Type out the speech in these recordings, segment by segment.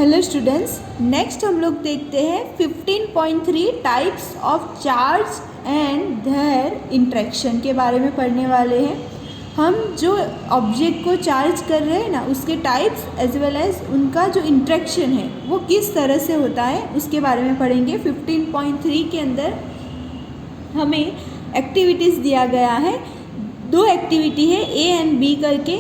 Hello students, next हम लोग देखते हैं 15.3 types of charge and there interaction के बारे में पढ़ने वाले हैं। हम जो ऑब्जेक्ट को चार्ज कर रहे हैं ना, उसके टाइप्स एज वेल एज उनका जो इंटरेक्शन है वो किस तरह से होता है उसके बारे में पढ़ेंगे। 15.3 के अंदर हमें एक्टिविटीज़ दिया गया है, दो एक्टिविटी है ए एंड बी करके।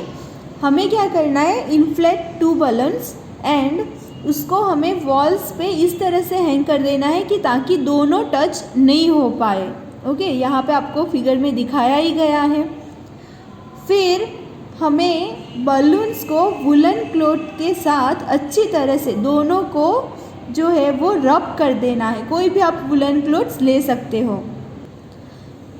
हमें क्या करना है, इन्फ्लेट 2 बलून्स एंड उसको हमें वॉल्स पे इस तरह से हैंग कर देना है कि ताकि दोनों टच नहीं हो पाए। ओके, यहाँ पे आपको फिगर में दिखाया ही गया है। फिर हमें बलून्स को वुलन क्लॉथ के साथ अच्छी तरह से दोनों को जो है वो रब कर देना है। कोई भी आप वुलन क्लॉथ्स ले सकते हो।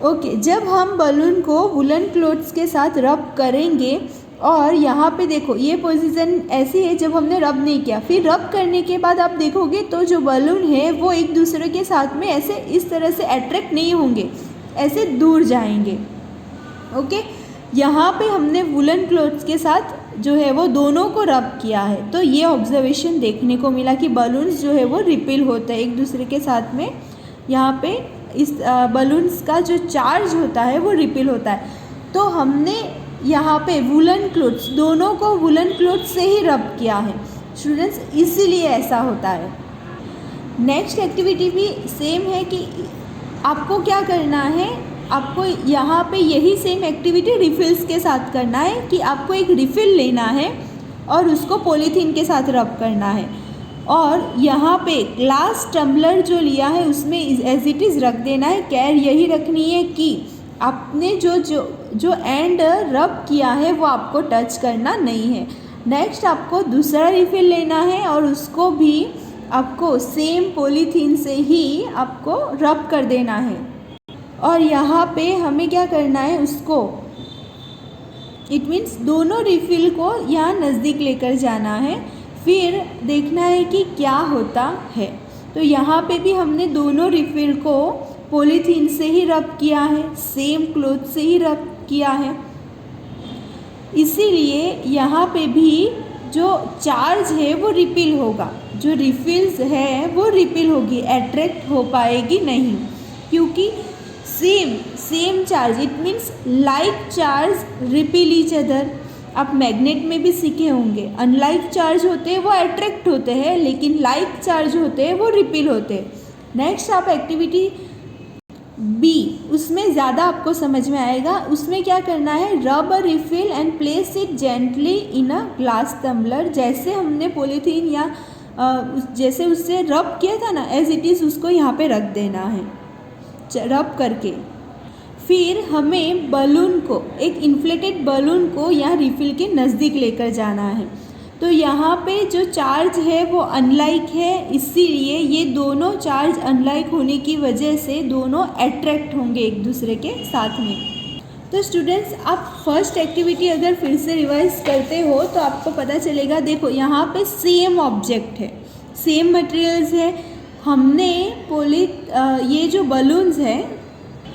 ओके, जब हम बलून को वुलन क्लॉथ्स के साथ रब करेंगे और यहाँ पे देखो ये पोजीशन ऐसी है जब हमने रब नहीं किया, फिर रब करने के बाद आप देखोगे तो जो बलून है वो एक दूसरे के साथ में ऐसे इस तरह से अट्रैक्ट नहीं होंगे, ऐसे दूर जाएंगे। ओके, यहाँ पे हमने वुलन क्लॉथ्स के साथ जो है वो दोनों को रब किया है, तो ये ऑब्जर्वेशन देखने को मिला कि बलून्स जो है वो रिपेल होता है एक दूसरे के साथ में। यहाँ पे इस बलून्स का जो चार्ज होता है वो रिपेल होता है। तो हमने यहाँ पे वुलन क्लॉथ्स, दोनों को वुलन क्लॉथ्स से ही रब किया है स्टूडेंट्स, इसीलिए ऐसा होता है। नेक्स्ट एक्टिविटी भी सेम है कि आपको क्या करना है, आपको यहाँ पे यही सेम एक्टिविटी रिफिल्स के साथ करना है कि आपको एक रिफिल लेना है और उसको पॉलीथीन के साथ रब करना है। और यहाँ पे ग्लास टम्बलर जो लिया है उसमें एज इट इज़ रख देना है। केयर यही रखनी है कि आपने जो एंड रब किया है वो आपको टच करना नहीं है। नेक्स्ट आपको दूसरा रिफिल लेना है और उसको भी आपको सेम पॉलीथीन से ही आपको रब कर देना है। और यहाँ पे हमें क्या करना है, उसको इट मीन्स दोनों रिफिल को यहाँ नज़दीक लेकर जाना है, फिर देखना है कि क्या होता है। तो यहाँ पे भी हमने दोनों रिफिल को पॉलीथीन से ही रब किया है, सेम क्लॉथ से ही रब किया है, इसीलिए यहाँ पे भी जो चार्ज है वो रिपील होगा, जो रिफिल्स है वो रिपील होगी, अट्रैक्ट हो पाएगी नहीं, क्योंकि same charge it means like charge repeal each other. आप मैग्नेट में भी सीखे होंगे, अनलाइक चार्ज होते हैं वो अट्रैक्ट होते हैं, लेकिन लाइक चार्ज होते हैं वो रिपील होते हैं। नेक्स्ट आप एक्टिविटी बी, उसमें ज़्यादा आपको समझ में आएगा। उसमें क्या करना है, rub a refill and place it gently in a glass tumbler. जैसे हमने पॉलीथीन या जैसे उससे रब किया था ना, एज इट इज़ उसको यहाँ पे रख देना है रब करके। फिर हमें बलून को, एक इन्फ्लेटेड बलून को यहाँ रिफिल के नज़दीक लेकर जाना है। तो यहाँ पे जो चार्ज है वो अनलाइक है, इसीलिए ये दोनों चार्ज अनलाइक होने की वजह से दोनों अट्रैक्ट होंगे एक दूसरे के साथ में। तो स्टूडेंट्स, आप फर्स्ट एक्टिविटी अगर फिर से रिवाइज करते हो तो आपको पता चलेगा। देखो यहाँ पे सेम ऑब्जेक्ट है, सेम मटेरियल्स है। हमने ये जो बलून्स हैं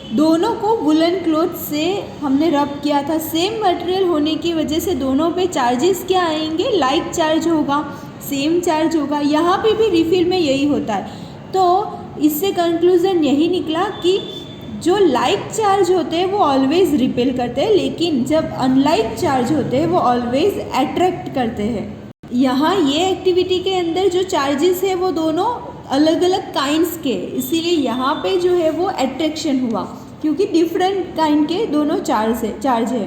दोनों को वुलन क्लॉथ से हमने रब किया था। सेम मटेरियल होने की वजह से दोनों पे चार्जेस क्या आएंगे, लाइक चार्ज होगा, सेम चार्ज होगा। यहाँ पे भी रिफिल में यही होता है। तो इससे कंक्लूजन यही निकला कि जो लाइक चार्ज होते हैं वो ऑलवेज रिपेल करते हैं, लेकिन जब अनलाइक चार्ज होते हैं वो ऑलवेज अट्रैक्ट करते हैं। यहाँ ये एक्टिविटी के अंदर जो चार्जेस है वो दोनों अलग अलग काइंड्स के, इसीलिए यहाँ पे जो है वो अट्रैक्शन हुआ, क्योंकि डिफरेंट काइंड के दोनों चार्ज है।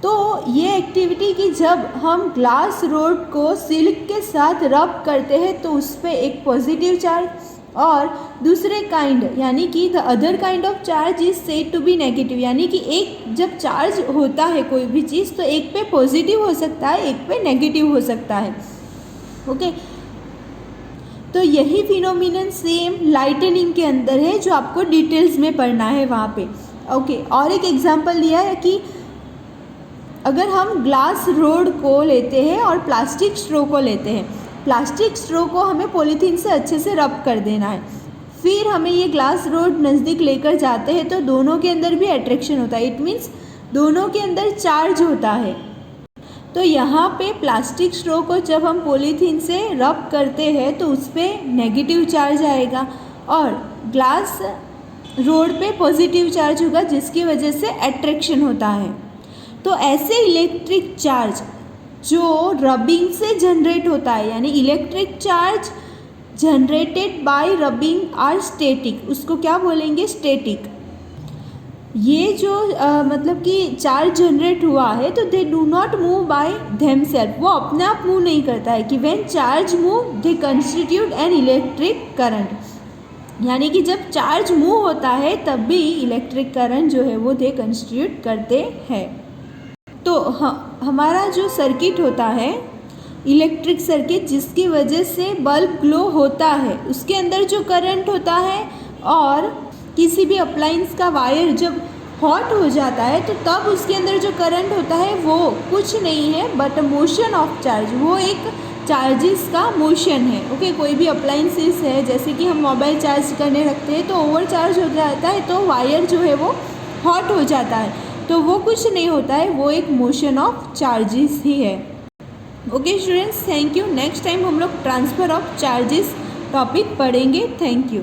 तो ये एक्टिविटी कि जब हम ग्लास रोड को सिल्क के साथ रब करते हैं तो उस पर एक पॉजिटिव चार्ज और दूसरे काइंड यानी कि the other kind of charge is said to be negative, यानी कि एक जब चार्ज होता है कोई भी चीज़ तो एक पे पॉजिटिव हो सकता है, एक पे नेगेटिव हो सकता है। ओके, तो यही फिनोमिनन सेम लाइटनिंग के अंदर है जो आपको डिटेल्स में पढ़ना है वहाँ पे। ओके, और एक एग्जांपल दिया है कि अगर हम ग्लास रोड को लेते हैं और प्लास्टिक स्ट्रो को लेते हैं, प्लास्टिक स्ट्रो को हमें पॉलीथीन से अच्छे से रब कर देना है, फिर हमें ये ग्लास रोड नज़दीक लेकर जाते हैं तो दोनों के अंदर भी अट्रैक्शन होता है, इट मीन्स दोनों के अंदर चार्ज होता है। तो यहाँ पे प्लास्टिक स्ट्रॉ को जब हम पॉलीथीन से रब करते हैं तो उस पर नेगेटिव चार्ज आएगा और ग्लास रोड पे पॉजिटिव चार्ज होगा, जिसकी वजह से अट्रैक्शन होता है। तो ऐसे इलेक्ट्रिक चार्ज जो रबिंग से जनरेट होता है, यानी electric charge generated by rubbing are static, उसको क्या बोलेंगे? स्टैटिक। ये जो मतलब कि चार्ज जनरेट हुआ है तो they do not move by themselves, वो अपने आप मूव नहीं करता है कि when charge move they constitute an electric current, यानी कि जब चार्ज मूव होता है तब भी इलेक्ट्रिक करंट जो है वो दे कंस्टिट्यूट करते हैं। तो हमारा जो सर्किट होता है इलेक्ट्रिक सर्किट, जिसकी वजह से बल्ब ग्लो होता है, उसके अंदर जो करंट होता है और किसी भी अप्लायंस का वायर जब हॉट हो जाता है तो तब उसके अंदर जो करंट होता है वो कुछ नहीं है बट मोशन ऑफ चार्ज, वो एक चार्जेस का मोशन है। ओके, कोई भी अप्लायंसेस है, जैसे कि हम मोबाइल चार्ज करने रखते हैं तो ओवर चार्ज हो जाता है तो वायर जो है वो हॉट हो जाता है, तो वो कुछ नहीं होता है, वो एक मोशन ऑफ चार्जेस ही है। Okay students, thank you. Next time हम लोग ट्रांसफ़र ऑफ चार्जेस टॉपिक पढ़ेंगे। Thank you.